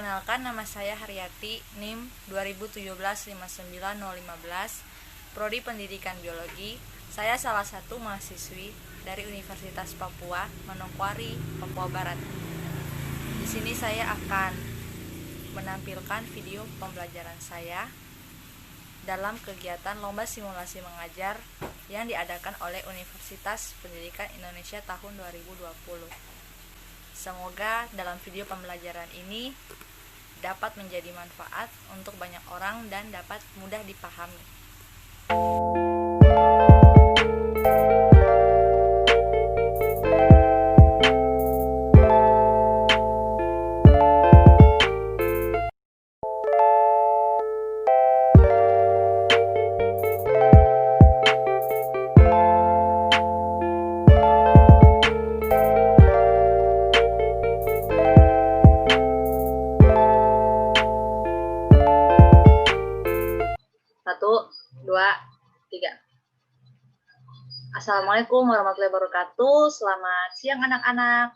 Perkenalkan, nama saya Haryati, NIM 2017-59015, Prodi Pendidikan Biologi. Saya salah satu mahasiswi dari Universitas Papua, Manokwari, Papua Barat. Di sini saya akan menampilkan video pembelajaran saya dalam kegiatan Lomba Simulasi Mengajar yang diadakan oleh Universitas Pendidikan Indonesia tahun 2020. Semoga dalam video pembelajaran ini dapat menjadi manfaat untuk banyak orang dan dapat mudah dipahami. Satu, dua, tiga. Assalamualaikum warahmatullahi wabarakatuh. Selamat siang anak-anak.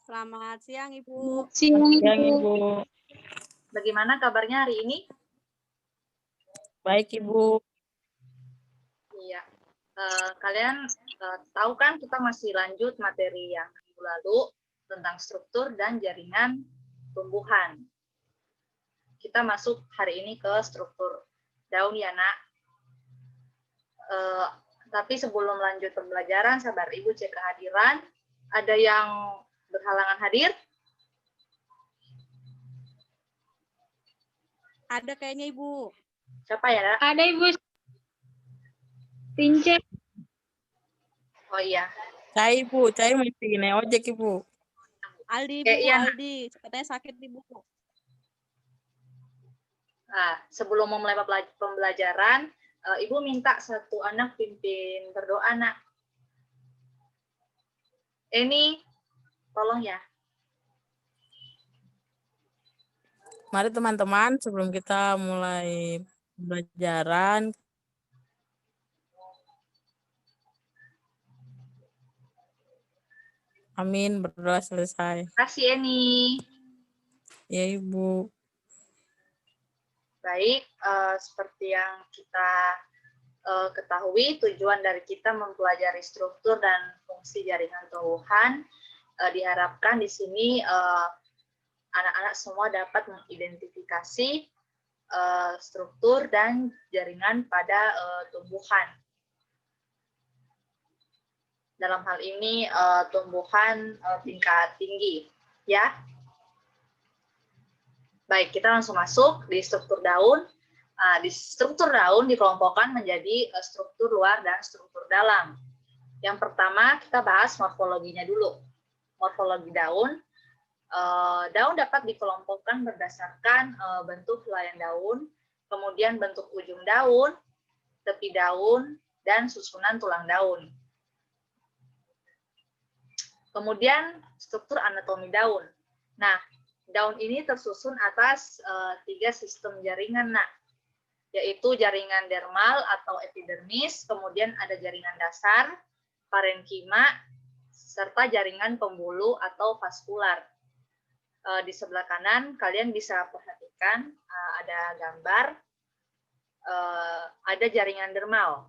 Selamat siang, Ibu. Siang, Ibu. Bagaimana kabarnya hari ini? Baik, Ibu. Iya. Kalian tahu kan kita masih lanjut materi yang minggu lalu tentang struktur dan jaringan tumbuhan. Kita masuk hari ini ke struktur daun ya, Nak. Tapi sebelum lanjut pembelajaran, sabar Ibu cek kehadiran. Ada yang berhalangan hadir? Ada kayaknya, Ibu. Siapa ya, Nak? Ada, Ibu. Pince. Oh iya. Saya, Ibu. Saya mesti naik ojek, Ibu. Aldi, Ibu. Iya, Nak. Aldi. Katanya sakit, Ibu. Nah, sebelum memulai pembelajaran, Ibu minta satu anak pimpin berdoa, Nak. Ini, tolong ya. Mari teman-teman, sebelum kita mulai pembelajaran, amin, berdoa selesai. Terima kasih, Eni. Ya, Ibu. Baik, seperti yang kita ketahui, tujuan dari kita mempelajari struktur dan fungsi jaringan tumbuhan diharapkan di sini anak-anak semua dapat mengidentifikasi struktur dan jaringan pada tumbuhan. Dalam hal ini tumbuhan tingkat tinggi, ya. Baik, kita langsung masuk di struktur daun. Di struktur daun dikelompokkan menjadi struktur luar dan struktur dalam. Yang pertama kita bahas morfologinya dulu. Morfologi daun. Daun dapat dikelompokkan berdasarkan bentuk helaian daun, kemudian bentuk ujung daun, tepi daun, dan susunan tulang daun. Kemudian struktur anatomi daun. Nah, daun ini tersusun atas 3 sistem jaringan, Nak, yaitu jaringan dermal atau epidermis, kemudian ada jaringan dasar, parenkima, serta jaringan pembuluh atau vaskular. Di sebelah kanan kalian bisa perhatikan ada gambar, ada jaringan dermal.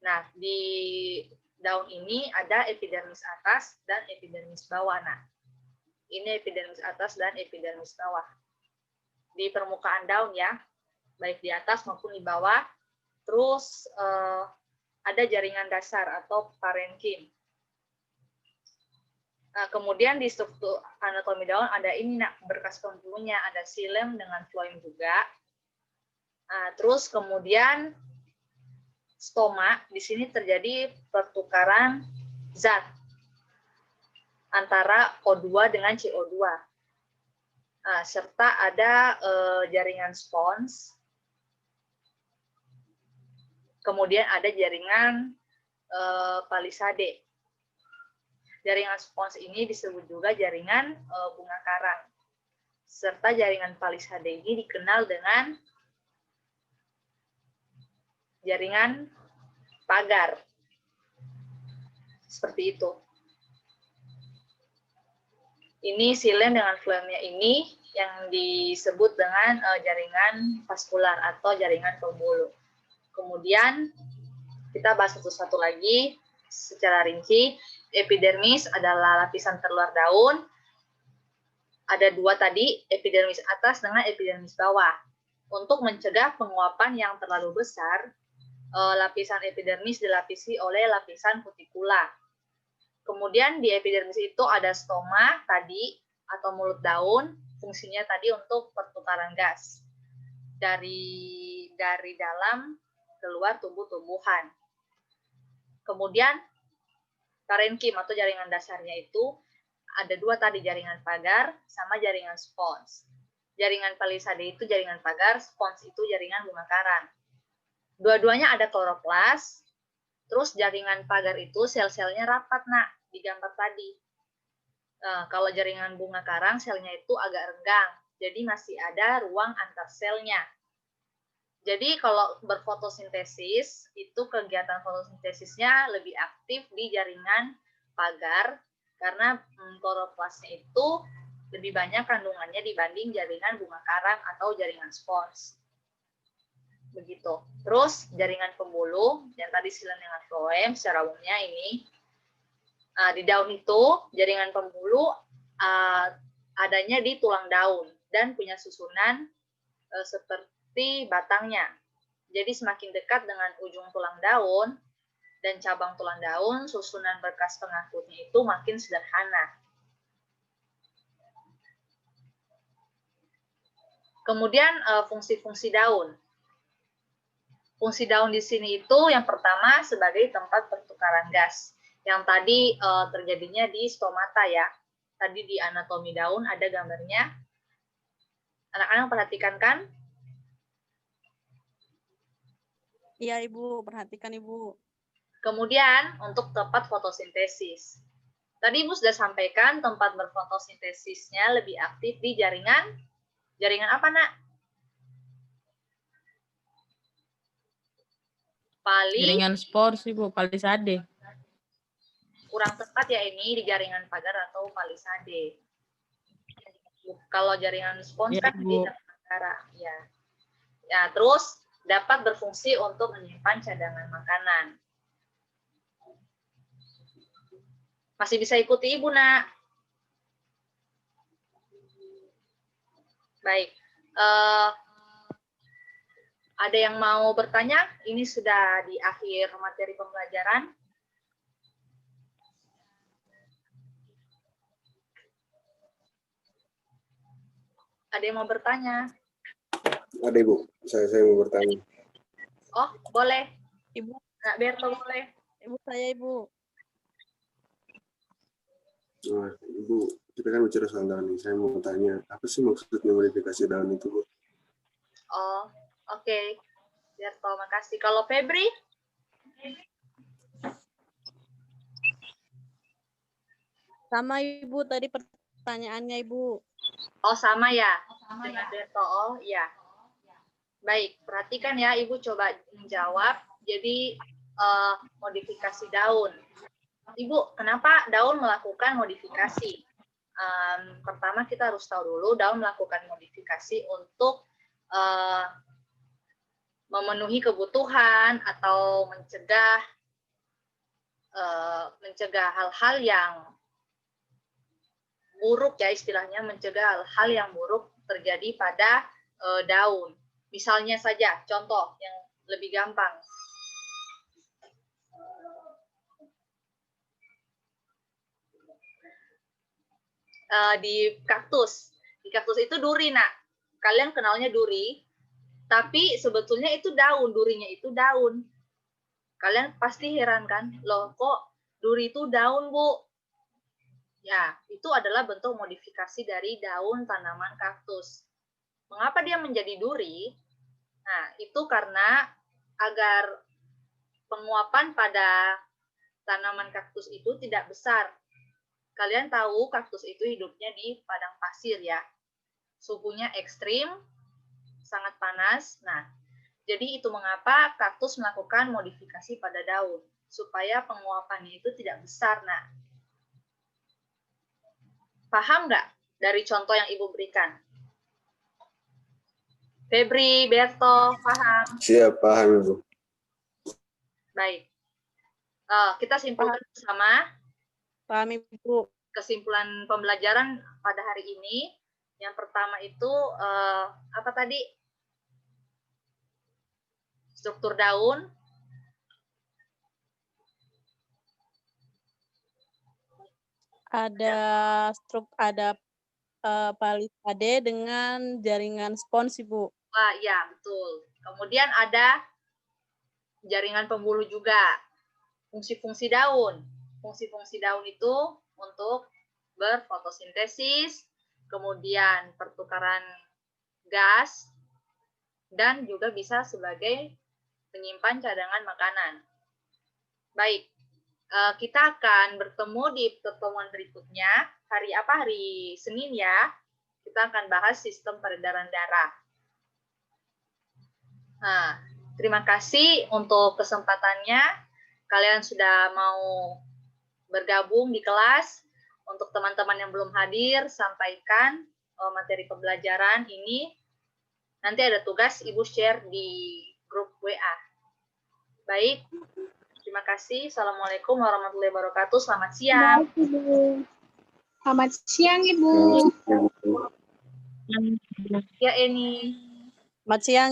Nah, di daun ini ada epidermis atas dan epidermis bawah. Nah, ini epidermis atas dan epidermis bawah. Di permukaan daun ya, baik di atas maupun di bawah. Terus ada jaringan dasar atau parenkim. Nah, kemudian di struktur anatomi daun ada ini, Nak, berkas pembuluhnya, ada xilem dengan floem juga. Nah, terus kemudian stoma, di sini terjadi pertukaran zat antara O2 dengan CO2. Nah, serta ada jaringan spons. Kemudian ada jaringan palisade. Jaringan spons ini disebut juga jaringan bunga karang. Serta jaringan palisade ini dikenal dengan jaringan pagar. Seperti itu. Ini silen dengan flemnya ini yang disebut dengan jaringan vaskular atau jaringan pembuluh. Kemudian kita bahas satu-satu lagi secara rinci. Epidermis adalah lapisan terluar daun. Ada dua tadi, epidermis atas dengan epidermis bawah. Untuk mencegah penguapan yang terlalu besar, lapisan epidermis dilapisi oleh lapisan kutikula. Kemudian di epidermis itu ada stoma tadi atau mulut daun, fungsinya tadi untuk pertukaran gas dari dalam keluar tumbuh-tumbuhan. Kemudian parenkim atau jaringan dasarnya itu ada dua tadi, jaringan pagar sama jaringan spons. Jaringan palisade itu jaringan pagar, spons itu jaringan bunga karang. Dua-duanya ada kloroplas. Terus jaringan pagar itu sel-selnya rapat, nak, di gambar tadi. Kalau jaringan bunga karang selnya itu agak renggang, jadi masih ada ruang antar selnya. Jadi kalau berfotosintesis, itu kegiatan fotosintesisnya lebih aktif di jaringan pagar, karena kloroplasnya itu lebih banyak kandungannya dibanding jaringan bunga karang atau jaringan spons. Begitu. Terus jaringan pembuluh, yang tadi silen dengan floem, secara umumnya ini, di daun itu, jaringan pembuluh adanya di tulang daun, dan punya susunan seperti batangnya. Jadi semakin dekat dengan ujung tulang daun dan cabang tulang daun, susunan berkas pengangkutnya itu makin sederhana. Kemudian fungsi-fungsi daun. Fungsi daun di sini itu yang pertama sebagai tempat pertukaran gas. Yang tadi terjadinya di stomata ya. Tadi di anatomi daun ada gambarnya. Anak-anak perhatikan kan? Iya, Ibu. Perhatikan, Ibu. Kemudian untuk tempat fotosintesis. Tadi Ibu sudah sampaikan tempat berfotosintesisnya lebih aktif di jaringan apa, Nak? Jaringan spons, Ibu, palisade. Kurang tepat ya ini di jaringan pagar atau palisade. Kalau jaringan spons Ya, kan Ibu. di darah, ya. Ya, terus dapat berfungsi untuk menyimpan cadangan makanan. Masih bisa ikuti Ibu, Nak? Baik. Ada yang mau bertanya? Ini sudah di akhir materi pembelajaran. Ada yang mau bertanya? Ada Ibu, saya mau bertanya. Oh, boleh. Ibu, Nak Berto boleh. Ibu saya, Ibu. Nah, Ibu, kita kan bicara soal daun nih. Saya mau tanya, apa sih maksudnya modifikasi daun itu, Bu? Oh, oke. Berto, makasih. Kalau Febri? Sama, Ibu. Tadi pertanyaannya, Ibu. Oh, sama ya? Dengan Berto, oh iya. Baik, perhatikan ya, Ibu coba menjawab. Jadi, modifikasi daun. Ibu, kenapa daun melakukan modifikasi? Pertama, kita harus tahu dulu, daun melakukan modifikasi untuk memenuhi kebutuhan atau mencegah hal-hal yang buruk ya, istilahnya mencegah hal-hal yang buruk terjadi pada daun. Misalnya saja, contoh yang lebih gampang. Di kaktus. Di kaktus itu duri, Nak. Kalian kenalnya duri, tapi sebetulnya itu daun, durinya itu daun. Kalian pasti heran kan, loh kok duri itu daun, Bu? Ya, itu adalah bentuk modifikasi dari daun tanaman kaktus. Mengapa dia menjadi duri? Nah, itu karena agar penguapan pada tanaman kaktus itu tidak besar. Kalian tahu kaktus itu hidupnya di padang pasir ya. Suhunya ekstrim, sangat panas. Nah, jadi itu mengapa kaktus melakukan modifikasi pada daun, supaya penguapannya itu tidak besar. Nah, Paham nggak dari contoh yang Ibu berikan? Febri, Berto, paham? Siap, paham Ibu. Baik. Kita simpulkan bersama Paham Ibu. kesimpulan pembelajaran pada hari ini. Yang pertama itu apa tadi? Struktur daun. Ada palisade dengan jaringan spons Ibu. Wah, ya betul. Kemudian ada jaringan pembuluh juga. Fungsi-fungsi daun. Fungsi-fungsi daun itu untuk berfotosintesis, kemudian pertukaran gas, dan juga bisa sebagai penyimpan cadangan makanan. Baik, kita akan bertemu di pertemuan berikutnya. Hari apa? Hari Senin ya. Kita akan bahas sistem peredaran darah. Nah, terima kasih untuk kesempatannya. Kalian sudah mau bergabung di kelas. Untuk teman-teman yang belum hadir, sampaikan materi pembelajaran ini. Nanti ada tugas Ibu share di grup WA. Baik, terima kasih. Assalamualaikum warahmatullahi wabarakatuh. Selamat siang. Selamat siang, Ibu. Ya, Eni. Selamat siang.